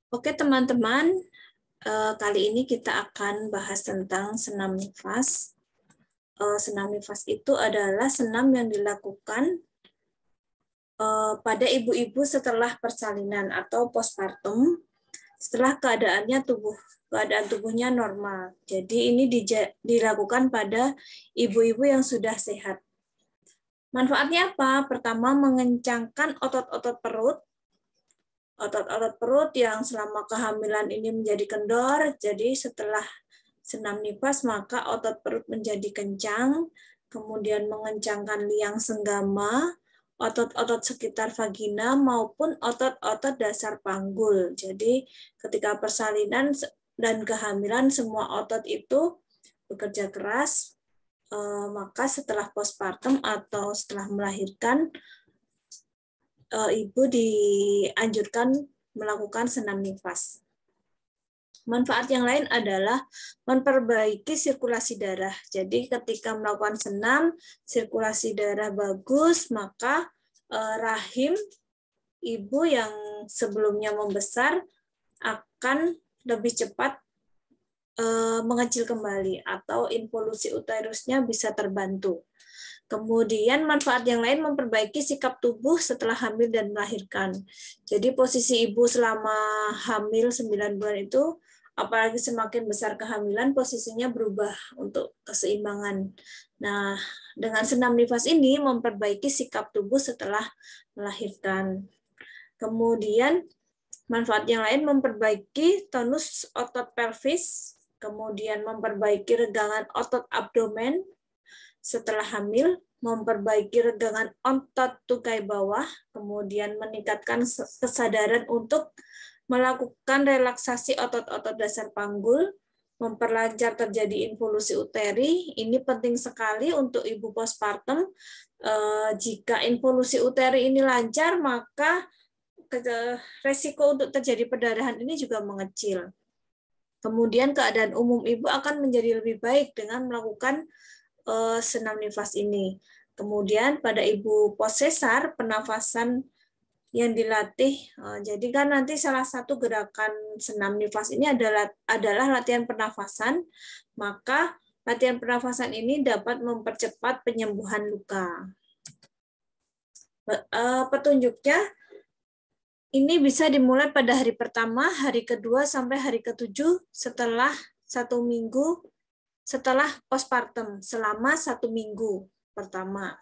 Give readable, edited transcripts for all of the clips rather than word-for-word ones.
Oke teman-teman, kali ini kita akan bahas tentang senam nifas. Senam nifas itu adalah senam yang dilakukan pada ibu-ibu setelah persalinan atau postpartum, setelah keadaan tubuhnya normal. Jadi ini dilakukan pada ibu-ibu yang sudah sehat. Manfaatnya apa? Pertama, mengencangkan otot-otot perut. Otot-otot perut yang selama kehamilan ini menjadi kendor, jadi setelah senam nifas maka otot perut menjadi kencang, kemudian mengencangkan liang senggama, otot-otot sekitar vagina maupun otot-otot dasar panggul. Jadi ketika persalinan dan kehamilan semua otot itu bekerja keras, maka setelah postpartum atau setelah melahirkan ibu dianjurkan melakukan senam nifas. Manfaat yang lain adalah memperbaiki sirkulasi darah. Jadi ketika melakukan senam, sirkulasi darah bagus, maka rahim ibu yang sebelumnya membesar akan lebih cepat mengecil kembali atau involusi uterusnya bisa terbantu. Kemudian manfaat yang lain memperbaiki sikap tubuh setelah hamil dan melahirkan. Jadi posisi ibu selama hamil 9 bulan itu, apalagi semakin besar kehamilan, posisinya berubah untuk keseimbangan. Nah, dengan senam nifas ini memperbaiki sikap tubuh setelah melahirkan. Kemudian manfaat yang lain memperbaiki tonus otot pelvis, kemudian memperbaiki regangan otot abdomen, setelah hamil, memperbaiki regangan otot tukai bawah, kemudian meningkatkan kesadaran untuk melakukan relaksasi otot-otot dasar panggul, memperlancar terjadi involusi uteri. Ini penting sekali untuk ibu postpartum. Jika involusi uteri ini lancar, maka resiko untuk terjadi perdarahan ini juga mengecil. Kemudian keadaan umum ibu akan menjadi lebih baik dengan melakukan senam nifas ini. Kemudian pada ibu possessor, pernafasan yang dilatih, jadi kan nanti salah satu gerakan senam nifas ini adalah latihan pernafasan, maka latihan pernafasan ini dapat mempercepat penyembuhan luka. Petunjuknya, ini bisa dimulai pada hari pertama, hari kedua, sampai hari ketujuh setelah 1 minggu setelah postpartum selama 1 minggu pertama.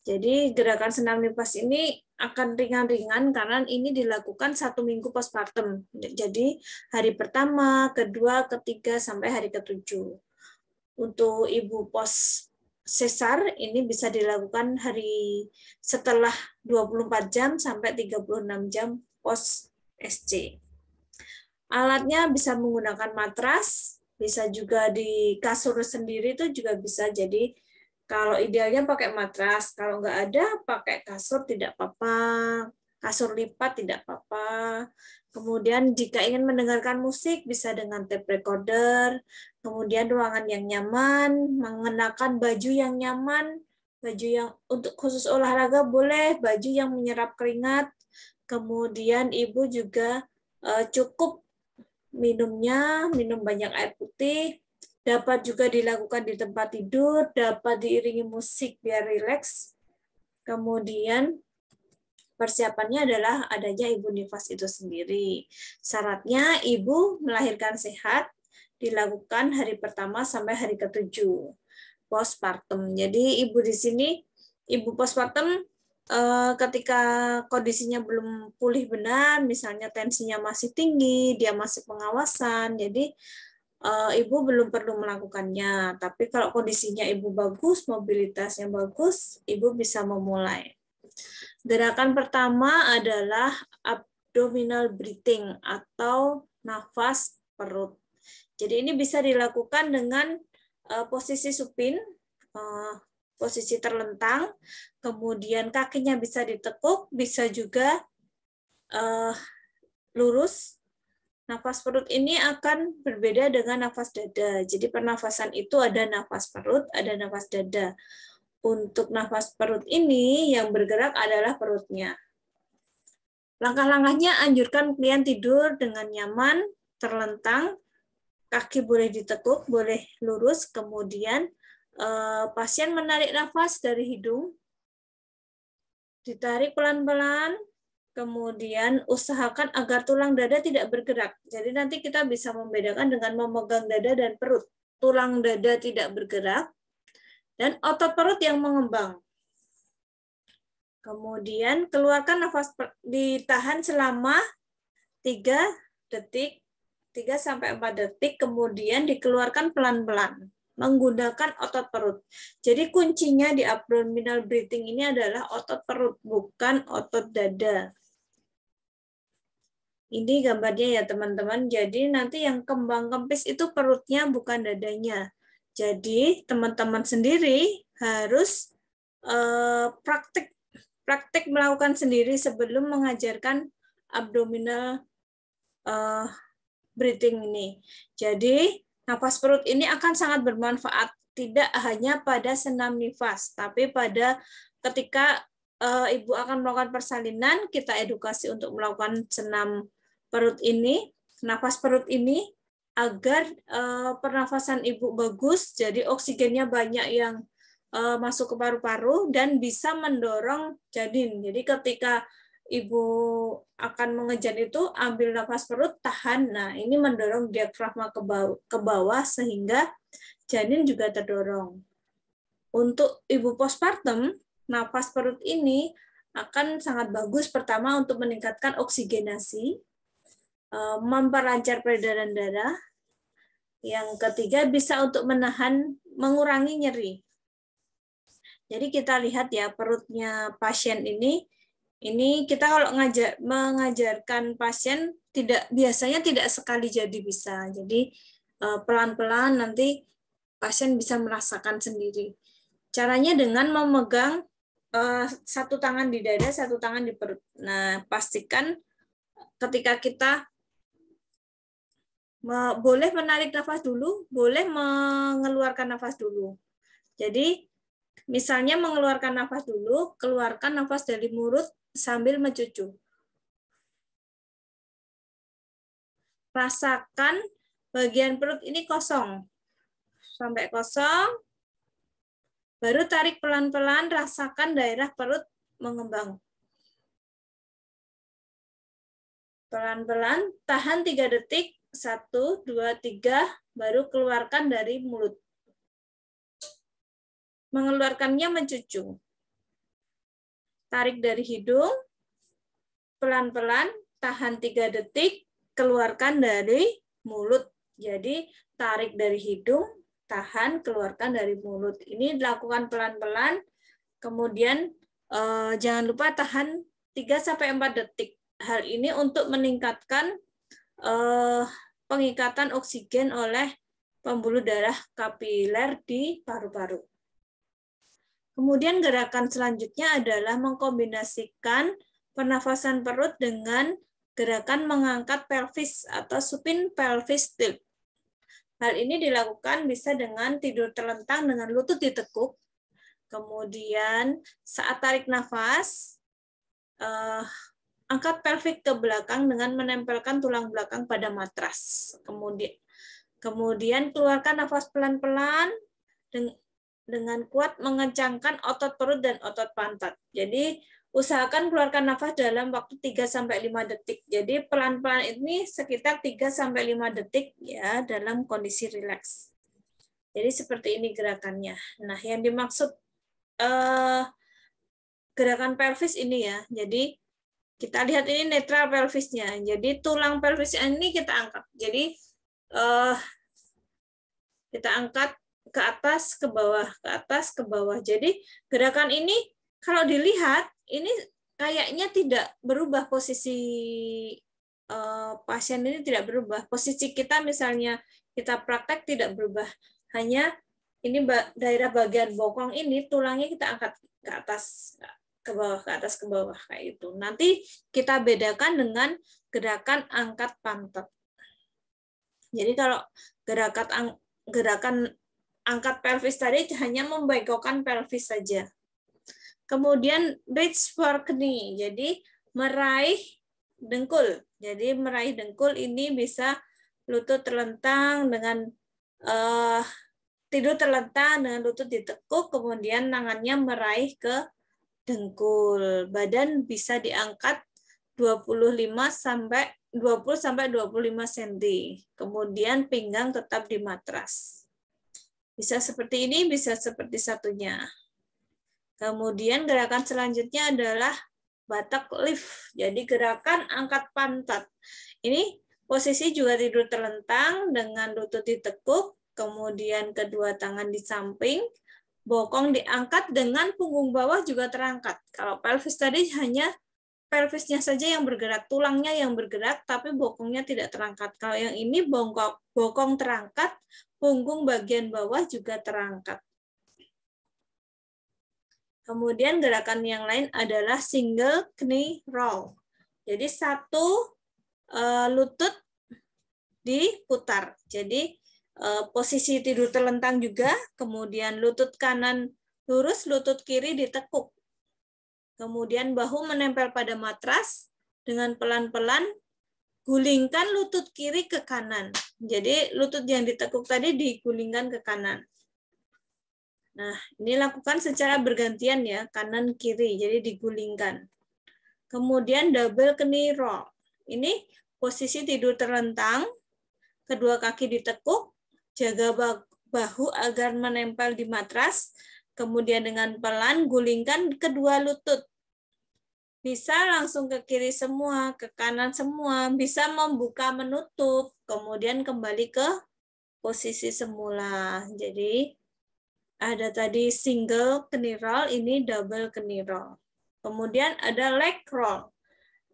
Jadi gerakan senam nifas ini akan ringan-ringan karena ini dilakukan 1 minggu postpartum. Jadi hari pertama, kedua, ketiga, sampai hari ketujuh. Untuk ibu post sesar ini bisa dilakukan hari setelah 24 jam sampai 36 jam post SC. Alatnya bisa menggunakan matras, bisa juga di kasur sendiri itu juga bisa. Jadi kalau idealnya pakai matras, kalau nggak ada pakai kasur tidak apa-apa, kasur lipat tidak apa-apa. Kemudian jika ingin mendengarkan musik bisa dengan tape recorder. Kemudian ruangan yang nyaman, mengenakan baju yang nyaman, baju yang untuk khusus olahraga boleh, baju yang menyerap keringat. Kemudian ibu juga cukup minum banyak air putih, dapat juga dilakukan di tempat tidur, dapat diiringi musik biar rileks. Kemudian persiapannya adalah adanya ibu nifas itu sendiri. Syaratnya ibu melahirkan sehat, dilakukan hari pertama sampai hari ketujuh postpartum. Jadi ibu di sini, ibu postpartum ketika kondisinya belum pulih benar, misalnya tensinya masih tinggi, dia masih pengawasan, jadi ibu belum perlu melakukannya. Tapi kalau kondisinya ibu bagus, mobilitasnya bagus, ibu bisa memulai. Gerakan pertama adalah abdominal breathing atau nafas perut. Jadi ini bisa dilakukan dengan posisi supin, posisi terlentang, kemudian kakinya bisa ditekuk, bisa juga lurus. Nafas perut ini akan berbeda dengan nafas dada. Jadi pernafasan itu ada nafas perut, ada nafas dada. Untuk nafas perut ini yang bergerak adalah perutnya. Langkah-langkahnya, anjurkan klien tidur dengan nyaman, terlentang, kaki boleh ditekuk, boleh lurus, kemudian pasien menarik nafas dari hidung, ditarik pelan-pelan, kemudian usahakan agar tulang dada tidak bergerak. Jadi nanti kita bisa membedakan dengan memegang dada dan perut. Tulang dada tidak bergerak, dan otot perut yang mengembang. Kemudian keluarkan nafas, ditahan selama 3 detik, 3-4 detik, kemudian dikeluarkan pelan-pelan menggunakan otot perut. Jadi kuncinya di abdominal breathing ini adalah otot perut, bukan otot dada. Ini gambarnya ya teman-teman. Jadi nanti yang kembang kempis itu perutnya, bukan dadanya. Jadi teman-teman sendiri harus praktik melakukan sendiri sebelum mengajarkan abdominal breathing ini. Jadi nafas perut ini akan sangat bermanfaat tidak hanya pada senam nifas, tapi pada ketika ibu akan melakukan persalinan, kita edukasi untuk melakukan senam perut ini, nafas perut ini, agar pernafasan ibu bagus, jadi oksigennya banyak yang masuk ke paru-paru dan bisa mendorong janin. Jadi ketika ibu akan mengejar itu, ambil nafas perut, tahan. Nah, ini mendorong diafragma ke bawah sehingga janin juga terdorong. Untuk ibu postpartum, nafas perut ini akan sangat bagus, pertama untuk meningkatkan oksigenasi, memperlancar peredaran darah. Yang ketiga, bisa untuk mengurangi nyeri. Jadi kita lihat ya, perutnya pasien ini kita kalau mengajarkan pasien biasanya tidak sekali jadi bisa. Jadi pelan-pelan nanti pasien bisa merasakan sendiri. Caranya dengan memegang satu tangan di dada, satu tangan di perut. Nah, pastikan ketika kita boleh menarik nafas dulu, boleh mengeluarkan nafas dulu. Jadi misalnya mengeluarkan nafas dulu, keluarkan nafas dari mulut sambil mencucu. Rasakan bagian perut ini kosong. Sampai kosong, baru tarik pelan-pelan, rasakan daerah perut mengembang. Pelan-pelan, tahan 3 detik, 1, 2, 3, baru keluarkan dari mulut. Mengeluarkannya mencucu. Tarik dari hidung, pelan-pelan, tahan 3 detik, keluarkan dari mulut. Jadi tarik dari hidung, tahan, keluarkan dari mulut. Ini dilakukan pelan-pelan, kemudian jangan lupa tahan 3-4 detik. Hal ini untuk meningkatkan pengikatan oksigen oleh pembuluh darah kapiler di paru-paru. Kemudian gerakan selanjutnya adalah mengkombinasikan pernafasan perut dengan gerakan mengangkat pelvis atau supine pelvis tilt. Hal ini dilakukan bisa dengan tidur terlentang dengan lutut ditekuk. Kemudian saat tarik nafas, angkat pelvis ke belakang dengan menempelkan tulang belakang pada matras. Kemudian keluarkan nafas pelan-pelan dengan kuat mengencangkan otot perut dan otot pantat. Jadi usahakan keluarkan nafas dalam waktu 3-5 detik. Jadi pelan-pelan ini sekitar 3-5 detik ya dalam kondisi rileks. Jadi seperti ini gerakannya. Nah, yang dimaksud gerakan pelvis ini ya. Jadi kita lihat ini netral pelvisnya. Jadi tulang pelvis ini kita angkat. Jadi kita angkat ke atas, ke bawah, ke atas, ke bawah. Jadi gerakan ini kalau dilihat, ini kayaknya tidak berubah posisi pasien ini tidak berubah. Posisi kita misalnya kita praktek tidak berubah. Hanya ini daerah bagian bokong ini, tulangnya kita angkat ke atas, ke bawah, ke atas, ke bawah. Kayak itu. Nanti kita bedakan dengan gerakan angkat pantat. Jadi kalau gerakan angkat pelvis tadi hanya membengkokkan pelvis saja. Kemudian reach for knee, jadi meraih dengkul. Jadi meraih dengkul ini bisa lutut terlentang dengan tidur terlentang dengan lutut ditekuk, kemudian tangannya meraih ke dengkul. Badan bisa diangkat 20 sampai 25 cm. Kemudian pinggang tetap di matras. Bisa seperti ini, bisa seperti satunya. Kemudian gerakan selanjutnya adalah buttock lift. Jadi gerakan angkat pantat. Ini posisi juga tidur terlentang dengan lutut ditekuk, kemudian kedua tangan di samping, bokong diangkat dengan punggung bawah juga terangkat. Kalau pelvis tadi hanya pelvisnya saja yang bergerak, tulangnya yang bergerak, tapi bokongnya tidak terangkat. Kalau yang ini bokong terangkat, punggung bagian bawah juga terangkat. Kemudian gerakan yang lain adalah single knee roll. Jadi satu lutut diputar. Jadi posisi tidur terlentang juga, kemudian lutut kanan lurus, lutut kiri ditekuk. Kemudian bahu menempel pada matras, dengan pelan-pelan gulingkan lutut kiri ke kanan. Jadi lutut yang ditekuk tadi digulingkan ke kanan. Nah, ini lakukan secara bergantian ya, kanan kiri, jadi digulingkan. Kemudian double knee roll. Ini posisi tidur terlentang, kedua kaki ditekuk, jaga bahu agar menempel di matras, kemudian dengan pelan gulingkan kedua lutut. Bisa langsung ke kiri semua, ke kanan semua, bisa membuka menutup, kemudian kembali ke posisi semula. Jadi ada tadi single knee roll, ini double knee roll. Kemudian ada leg roll.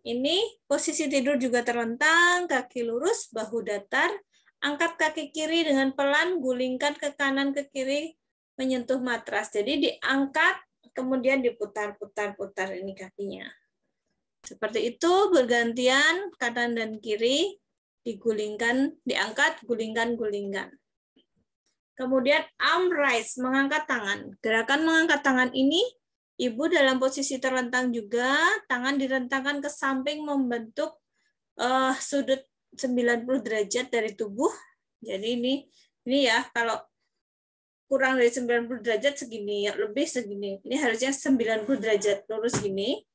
Ini posisi tidur juga terlentang, kaki lurus, bahu datar, angkat kaki kiri dengan pelan, gulingkan ke kanan ke kiri, menyentuh matras. Jadi diangkat, kemudian diputar-putar-putar ini kakinya. Seperti itu bergantian kanan dan kiri, digulingkan, diangkat, gulingkan, gulingkan. Kemudian arm raise, mengangkat tangan. Gerakan mengangkat tangan ini, ibu dalam posisi terlentang juga, tangan direntangkan ke samping membentuk sudut 90 derajat dari tubuh. Jadi ini ya, kalau kurang dari 90 derajat segini, ya lebih segini. Ini harusnya 90 derajat lurus gini.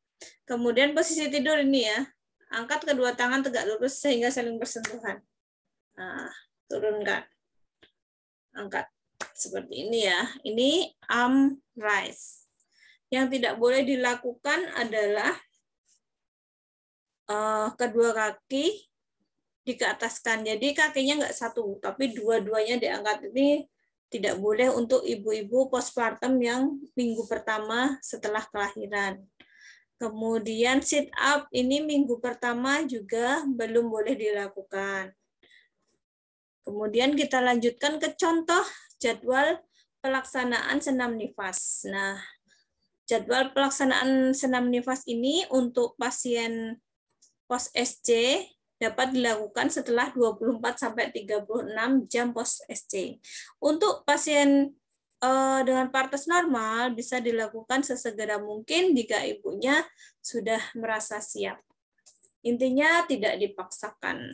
Kemudian posisi tidur ini ya, angkat kedua tangan tegak lurus sehingga saling bersentuhan. Nah, turunkan. Angkat seperti ini ya. Ini arm raise. Yang tidak boleh dilakukan adalah kedua kaki dikeataskan. Jadi kakinya nggak satu, tapi dua-duanya diangkat. Ini tidak boleh untuk ibu-ibu postpartum yang minggu pertama setelah kelahiran. Kemudian sit up ini minggu pertama juga belum boleh dilakukan. Kemudian kita lanjutkan ke contoh jadwal pelaksanaan senam nifas. Nah, jadwal pelaksanaan senam nifas ini untuk pasien post SC dapat dilakukan setelah 24-36 jam post SC. Untuk pasien dengan partes normal bisa dilakukan sesegera mungkin jika ibunya sudah merasa siap. Intinya tidak dipaksakan.